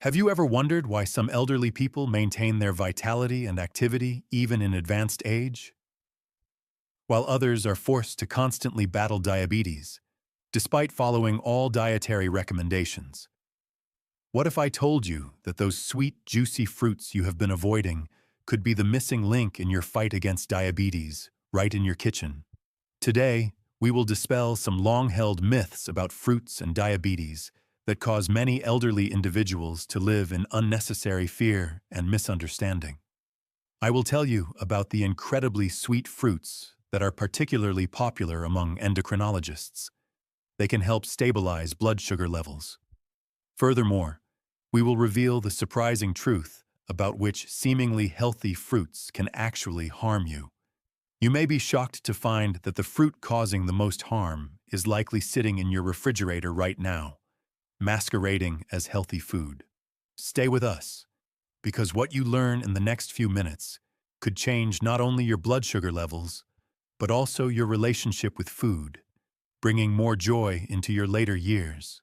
Have you ever wondered why some elderly people maintain their vitality and activity even in advanced age, while others are forced to constantly battle diabetes, despite following all dietary recommendations? What if I told you that those sweet, juicy fruits you have been avoiding could be the missing link in your fight against diabetes, right in your kitchen? Today, we will dispel some long-held myths about fruits and diabetes that cause many elderly individuals to live in unnecessary fear and misunderstanding. I will tell you about the incredibly sweet fruits that are particularly popular among endocrinologists. They can help stabilize blood sugar levels. Furthermore, we will reveal the surprising truth about which seemingly healthy fruits can actually harm you. You may be shocked to find that the fruit causing the most harm is likely sitting in your refrigerator right now, masquerading as healthy food. Stay with us, because what you learn in the next few minutes could change not only your blood sugar levels, but also your relationship with food, bringing more joy into your later years.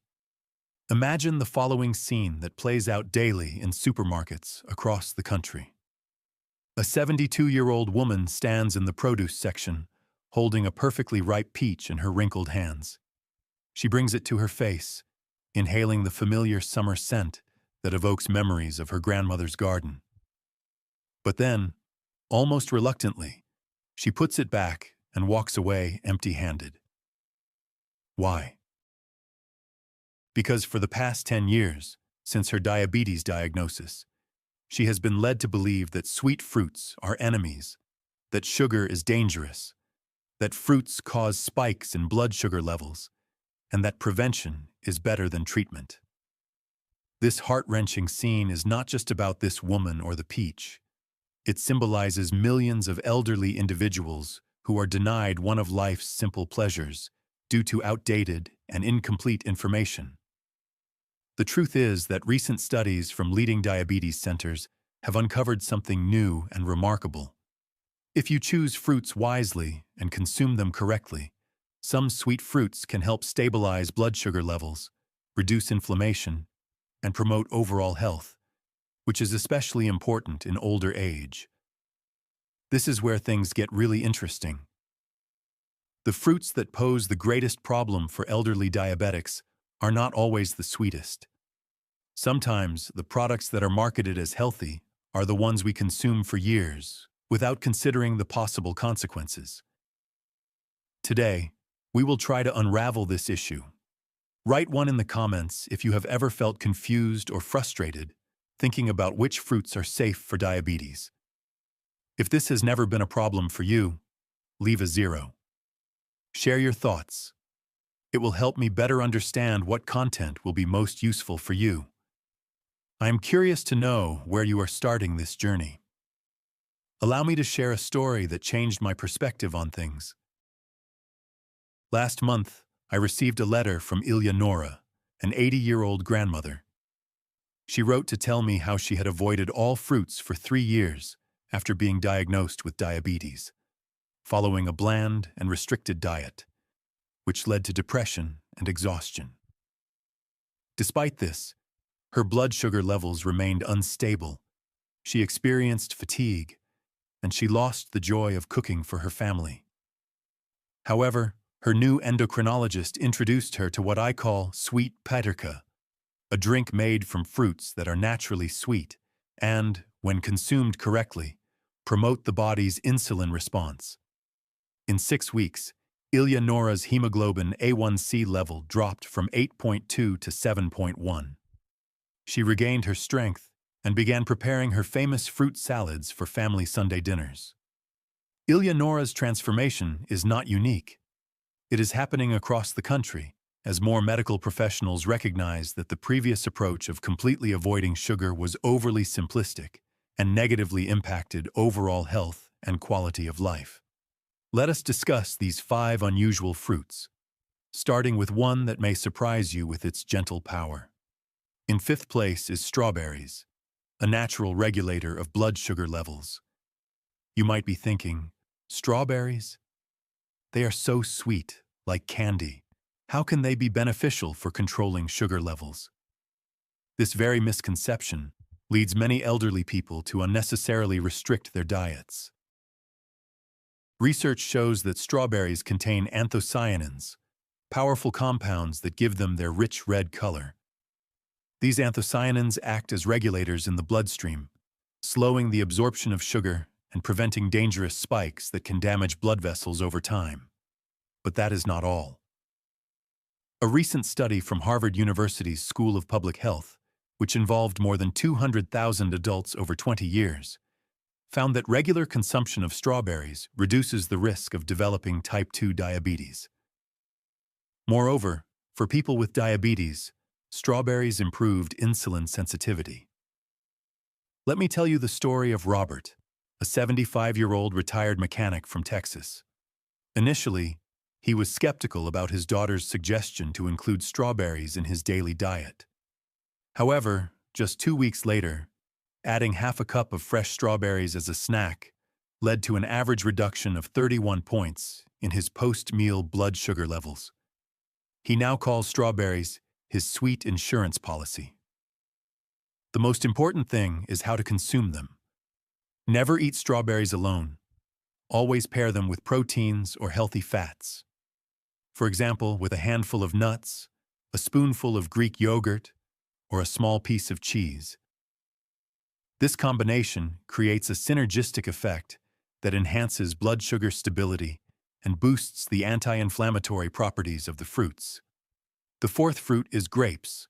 Imagine the following scene that plays out daily in supermarkets across the country. A 72-year-old woman stands in the produce section, holding a perfectly ripe peach in her wrinkled hands. She brings it to her face, inhaling the familiar summer scent that evokes memories of her grandmother's garden. But then, almost reluctantly, she puts it back and walks away empty-handed. Why? Because for the past 10 years, since her diabetes diagnosis, she has been led to believe that sweet fruits are enemies, that sugar is dangerous, that fruits cause spikes in blood sugar levels, and that prevention is better than treatment. This heart-wrenching scene is not just about this woman or the peach. It symbolizes millions of elderly individuals who are denied one of life's simple pleasures due to outdated and incomplete information. The truth is that recent studies from leading diabetes centers have uncovered something new and remarkable. If you choose fruits wisely and consume them correctly, some sweet fruits can help stabilize blood sugar levels, reduce inflammation, and promote overall health, which is especially important in older age. This is where things get really interesting. The fruits that pose the greatest problem for elderly diabetics are not always the sweetest. Sometimes the products that are marketed as healthy are the ones we consume for years without considering the possible consequences. Today, we will try to unravel this issue. Write one in the comments if you have ever felt confused or frustrated thinking about which fruits are safe for diabetes. If this has never been a problem for you, leave a 0. Share your thoughts. It will help me better understand what content will be most useful for you. I am curious to know where you are starting this journey. Allow me to share a story that changed my perspective on things. Last month, I received a letter from Eleonora, an 80-year-old grandmother. She wrote to tell me how she had avoided all fruits for 3 years after being diagnosed with diabetes, following a bland and restricted diet, which led to depression and exhaustion. Despite this, her blood sugar levels remained unstable. She experienced fatigue, and she lost the joy of cooking for her family. However, her new endocrinologist introduced her to what I call sweet paterka, a drink made from fruits that are naturally sweet and, when consumed correctly, promote the body's insulin response. In 6 weeks, Eleonora's hemoglobin A1C level dropped from 8.2 to 7.1. She regained her strength and began preparing her famous fruit salads for family Sunday dinners. Eleonora's transformation is not unique. It is happening across the country as more medical professionals recognize that the previous approach of completely avoiding sugar was overly simplistic and negatively impacted overall health and quality of life. Let us discuss these 5 unusual fruits, starting with one that may surprise you with its gentle power. In 5th place is strawberries, a natural regulator of blood sugar levels. You might be thinking, strawberries? They are so sweet, like candy. How can they be beneficial for controlling sugar levels? This very misconception leads many elderly people to unnecessarily restrict their diets. Research shows that strawberries contain anthocyanins, powerful compounds that give them their rich red color. These anthocyanins act as regulators in the bloodstream, slowing the absorption of sugar and preventing dangerous spikes that can damage blood vessels over time. But that is not all. A recent study from Harvard University's School of Public Health, which involved more than 200,000 adults over 20 years, found that regular consumption of strawberries reduces the risk of developing type 2 diabetes. Moreover, for people with diabetes, strawberries improved insulin sensitivity. Let me tell you the story of Robert, a 75-year-old retired mechanic from Texas. Initially, he was skeptical about his daughter's suggestion to include strawberries in his daily diet. However, just 2 weeks later, adding half a cup of fresh strawberries as a snack led to an average reduction of 31 points in his post-meal blood sugar levels. He now calls strawberries his sweet insurance policy. The most important thing is how to consume them. Never eat strawberries alone. Always pair them with proteins or healthy fats. For example, with a handful of nuts, a spoonful of Greek yogurt, or a small piece of cheese. This combination creates a synergistic effect that enhances blood sugar stability and boosts the anti-inflammatory properties of the fruits. The fourth fruit is grapes,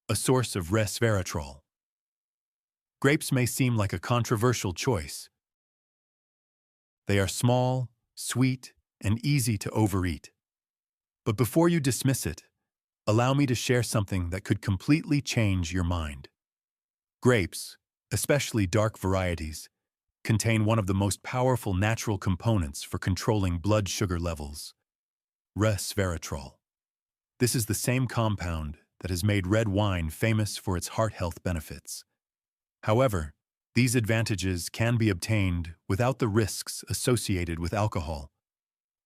a source of resveratrol. Grapes may seem like a controversial choice. They are small, sweet, and easy to overeat. But before you dismiss it, allow me to share something that could completely change your mind. Grapes, especially dark varieties, contain one of the most powerful natural components for controlling blood sugar levels, resveratrol. This is the same compound that has made red wine famous for its heart health benefits. However, these advantages can be obtained without the risks associated with alcohol.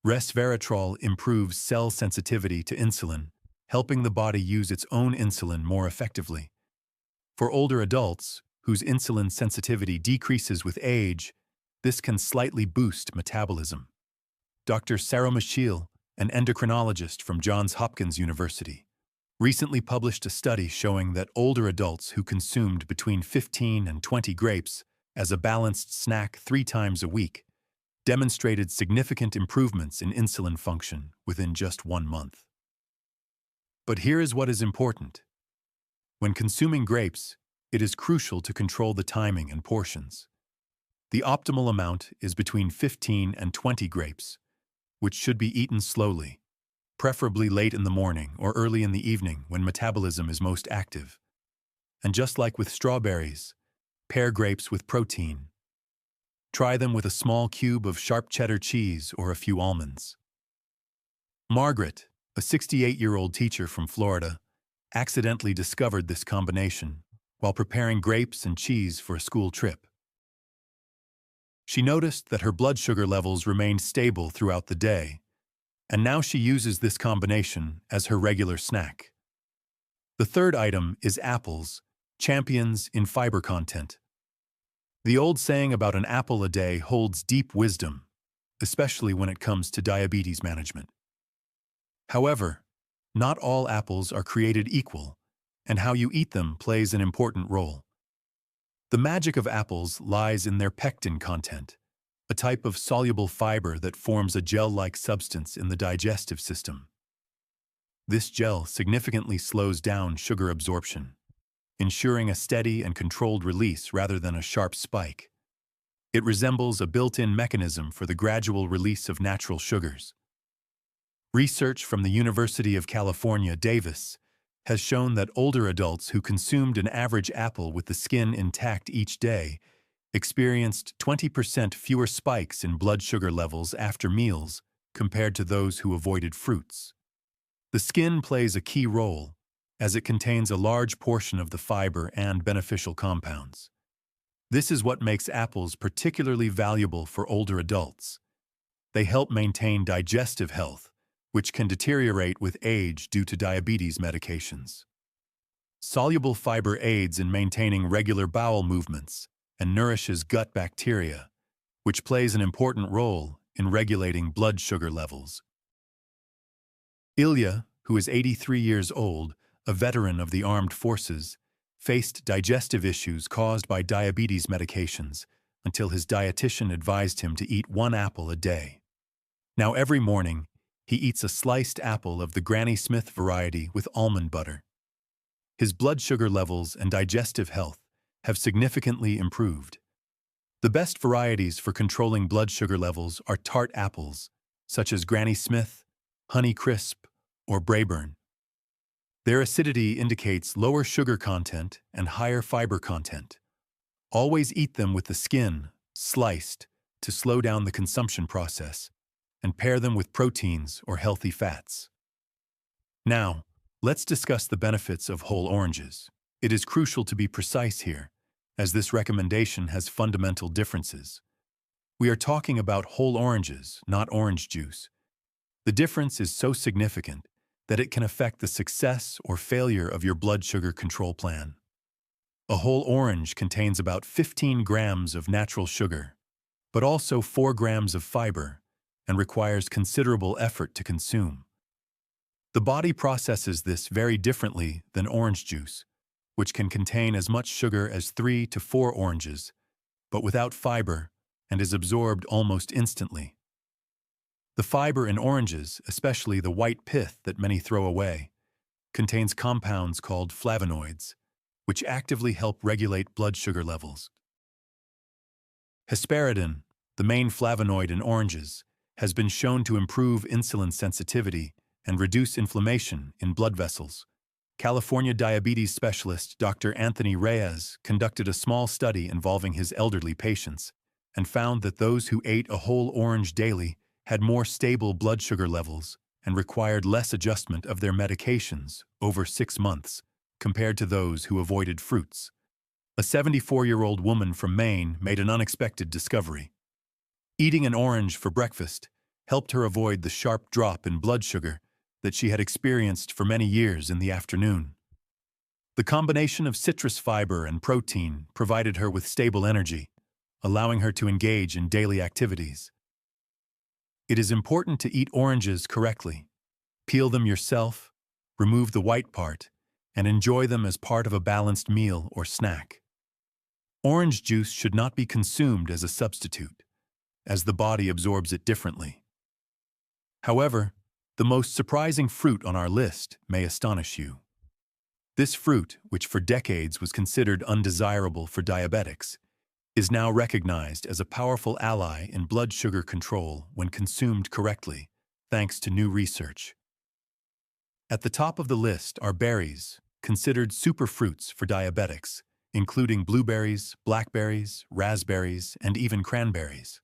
Resveratrol improves cell sensitivity to insulin, helping the body use its own insulin more effectively. For older adults, whose insulin sensitivity decreases with age, this can slightly boost metabolism. Dr. Sarah Michiel, an endocrinologist from Johns Hopkins University, recently published a study showing that older adults who consumed between 15 and 20 grapes as a balanced snack 3 times a week demonstrated significant improvements in insulin function within just 1 month. But here is what is important. When consuming grapes, it is crucial to control the timing and portions. The optimal amount is between 15 and 20 grapes, which should be eaten slowly, preferably late in the morning or early in the evening when metabolism is most active. And just like with strawberries, pair grapes with protein. Try them with a small cube of sharp cheddar cheese or a few almonds. Margaret, a 68-year-old teacher from Florida, accidentally discovered this combination while preparing grapes and cheese for a school trip. She noticed that her blood sugar levels remained stable throughout the day, and now she uses this combination as her regular snack. The third item is apples, champions in fiber content. The old saying about an apple a day holds deep wisdom, especially when it comes to diabetes management. However, not all apples are created equal, and how you eat them plays an important role. The magic of apples lies in their pectin content, a type of soluble fiber that forms a gel-like substance in the digestive system. This gel significantly slows down sugar absorption, ensuring a steady and controlled release rather than a sharp spike. It resembles a built-in mechanism for the gradual release of natural sugars. Research from the University of California, Davis, has shown that older adults who consumed an average apple with the skin intact each day experienced 20% fewer spikes in blood sugar levels after meals compared to those who avoided fruits. The skin plays a key role, as it contains a large portion of the fiber and beneficial compounds. This is what makes apples particularly valuable for older adults. They help maintain digestive health, which can deteriorate with age due to diabetes medications. Soluble fiber aids in maintaining regular bowel movements and nourishes gut bacteria, which plays an important role in regulating blood sugar levels. Ilya, who is 83 years old, a veteran of the armed forces, faced digestive issues caused by diabetes medications until his dietitian advised him to eat 1 apple a day. Now every morning, he eats a sliced apple of the Granny Smith variety with almond butter. His blood sugar levels and digestive health have significantly improved. The best varieties for controlling blood sugar levels are tart apples, such as Granny Smith, Honey Crisp, or Braeburn. Their acidity indicates lower sugar content and higher fiber content. Always eat them with the skin, sliced, to slow down the consumption process, and pair them with proteins or healthy fats. Now, let's discuss the benefits of whole oranges. It is crucial to be precise here, as this recommendation has fundamental differences. We are talking about whole oranges, not orange juice. The difference is so significant that it can affect the success or failure of your blood sugar control plan. A whole orange contains about 15 grams of natural sugar, but also 4 grams of fiber, and requires considerable effort to consume. The body processes this very differently than orange juice, which can contain as much sugar as 3 to 4 oranges, but without fiber, and is absorbed almost instantly. The fiber in oranges, especially the white pith that many throw away, contains compounds called flavonoids, which actively help regulate blood sugar levels. Hesperidin, the main flavonoid in oranges, has been shown to improve insulin sensitivity and reduce inflammation in blood vessels. California diabetes specialist Dr. Anthony Reyes conducted a small study involving his elderly patients and found that those who ate a whole orange daily had more stable blood sugar levels and required less adjustment of their medications over 6 months compared to those who avoided fruits. A 74-year-old woman from Maine made an unexpected discovery. Eating an orange for breakfast helped her avoid the sharp drop in blood sugar that she had experienced for many years in the afternoon. The combination of citrus fiber and protein provided her with stable energy, allowing her to engage in daily activities. It is important to eat oranges correctly. Peel them yourself, remove the white part, and enjoy them as part of a balanced meal or snack. Orange juice should not be consumed as a substitute, as the body absorbs it differently. However, the most surprising fruit on our list may astonish you. This fruit, which for decades was considered undesirable for diabetics, is now recognized as a powerful ally in blood sugar control when consumed correctly, thanks to new research. At the top of the list are berries, considered superfruits for diabetics, including blueberries, blackberries, raspberries, and even cranberries.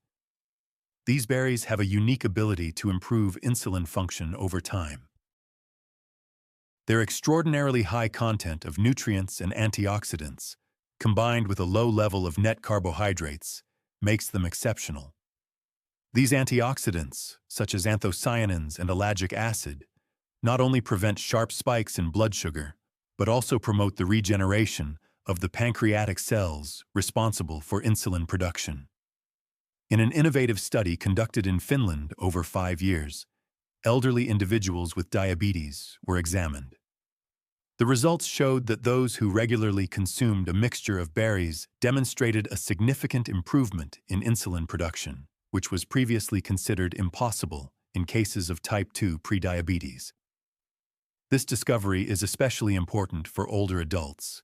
These berries have a unique ability to improve insulin function over time. Their extraordinarily high content of nutrients and antioxidants, combined with a low level of net carbohydrates, makes them exceptional. These antioxidants, such as anthocyanins and ellagic acid, not only prevent sharp spikes in blood sugar, but also promote the regeneration of the pancreatic cells responsible for insulin production. In an innovative study conducted in Finland over 5 years, elderly individuals with diabetes were examined. The results showed that those who regularly consumed a mixture of berries demonstrated a significant improvement in insulin production, which was previously considered impossible in cases of type 2 prediabetes. This discovery is especially important for older adults,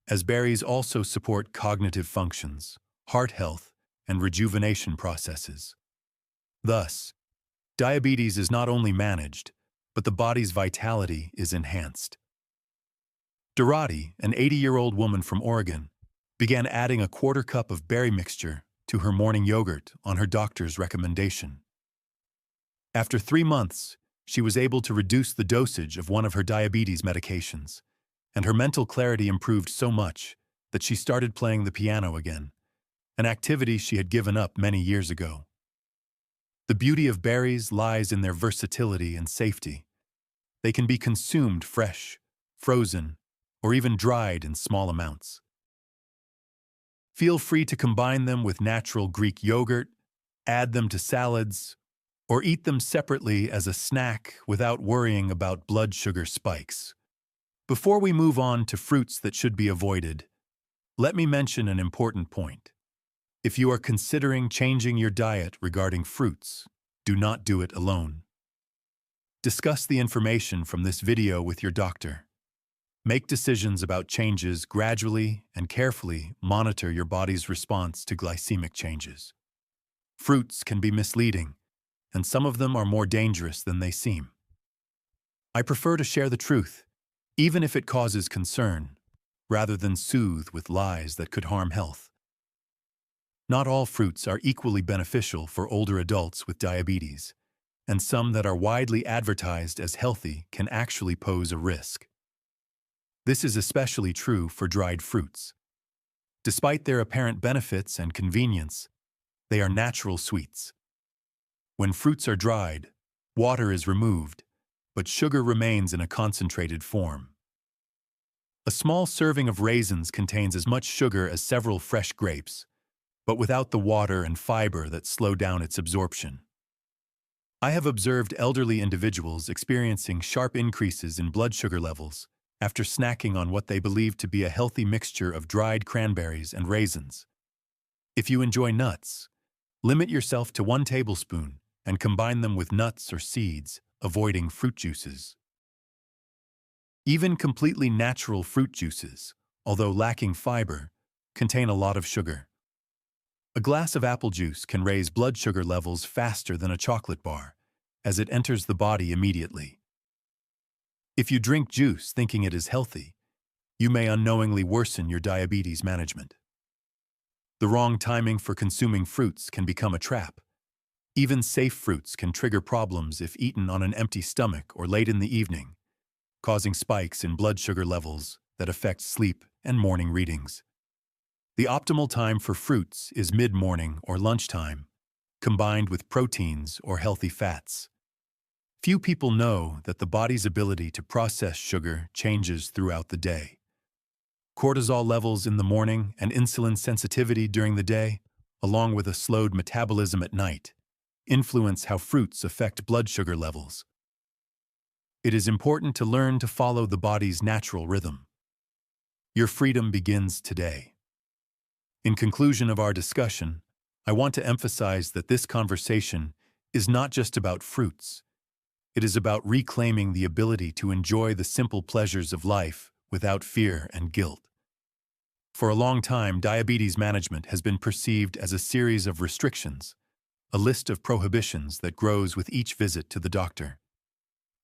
as berries also support cognitive functions, heart health, and rejuvenation processes. Thus, diabetes is not only managed, but the body's vitality is enhanced. Dorati, an 80-year-old woman from Oregon, began adding a quarter cup of berry mixture to her morning yogurt on her doctor's recommendation. After 3 months, she was able to reduce the dosage of one of her diabetes medications, and her mental clarity improved so much that she started playing the piano again, an activity she had given up many years ago. The beauty of berries lies in their versatility and safety. They can be consumed fresh, frozen, or even dried in small amounts. Feel free to combine them with natural Greek yogurt, add them to salads, or eat them separately as a snack without worrying about blood sugar spikes. Before we move on to fruits that should be avoided, let me mention an important point. If you are considering changing your diet regarding fruits, do not do it alone. Discuss the information from this video with your doctor. Make decisions about changes gradually and carefully monitor your body's response to glycemic changes. Fruits can be misleading, and some of them are more dangerous than they seem. I prefer to share the truth, even if it causes concern, rather than soothe with lies that could harm health. Not all fruits are equally beneficial for older adults with diabetes, and some that are widely advertised as healthy can actually pose a risk. This is especially true for dried fruits. Despite their apparent benefits and convenience, they are natural sweets. When fruits are dried, water is removed, but sugar remains in a concentrated form. A small serving of raisins contains as much sugar as several fresh grapes, but without the water and fiber that slow down its absorption. I have observed elderly individuals experiencing sharp increases in blood sugar levels after snacking on what they believe to be a healthy mixture of dried cranberries and raisins. If you enjoy nuts, limit yourself to 1 tablespoon and combine them with nuts or seeds, avoiding fruit juices. Even completely natural fruit juices, although lacking fiber, contain a lot of sugar. A glass of apple juice can raise blood sugar levels faster than a chocolate bar, as it enters the body immediately. If you drink juice thinking it is healthy, you may unknowingly worsen your diabetes management. The wrong timing for consuming fruits can become a trap. Even safe fruits can trigger problems if eaten on an empty stomach or late in the evening, causing spikes in blood sugar levels that affect sleep and morning readings. The optimal time for fruits is mid-morning or lunchtime, combined with proteins or healthy fats. Few people know that the body's ability to process sugar changes throughout the day. Cortisol levels in the morning and insulin sensitivity during the day, along with a slowed metabolism at night, influence how fruits affect blood sugar levels. It is important to learn to follow the body's natural rhythm. Your freedom begins today. In conclusion of our discussion, I want to emphasize that this conversation is not just about fruits. It is about reclaiming the ability to enjoy the simple pleasures of life without fear and guilt. For a long time, diabetes management has been perceived as a series of restrictions, a list of prohibitions that grows with each visit to the doctor.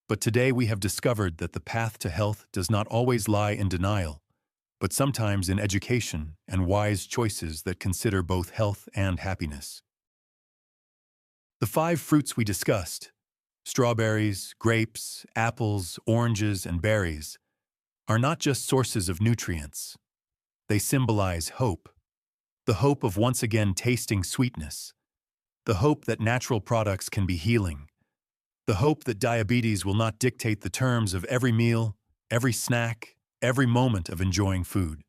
But today we have discovered that the path to health does not always lie in denial, but sometimes in education and wise choices that consider both health and happiness. The 5 fruits we discussed, strawberries, grapes, apples, oranges, and berries, are not just sources of nutrients. They symbolize hope, the hope of once again tasting sweetness, the hope that natural products can be healing, the hope that diabetes will not dictate the terms of every meal, every snack, every moment of enjoying food.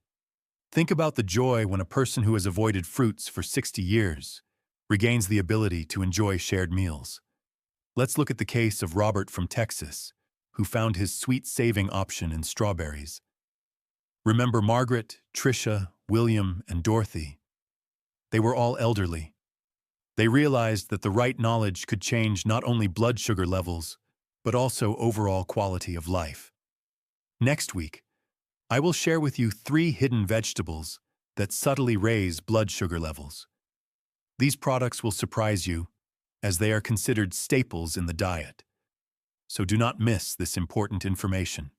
Think about the joy when a person who has avoided fruits for 60 years regains the ability to enjoy shared meals. Let's look at the case of Robert from Texas, who found his sweet-saving option in strawberries. Remember Margaret, Tricia, William, and Dorothy? They were all elderly. They realized that the right knowledge could change not only blood sugar levels, but also overall quality of life. Next week, I will share with you 3 hidden vegetables that subtly raise blood sugar levels. These products will surprise you, as they are considered staples in the diet. So do not miss this important information.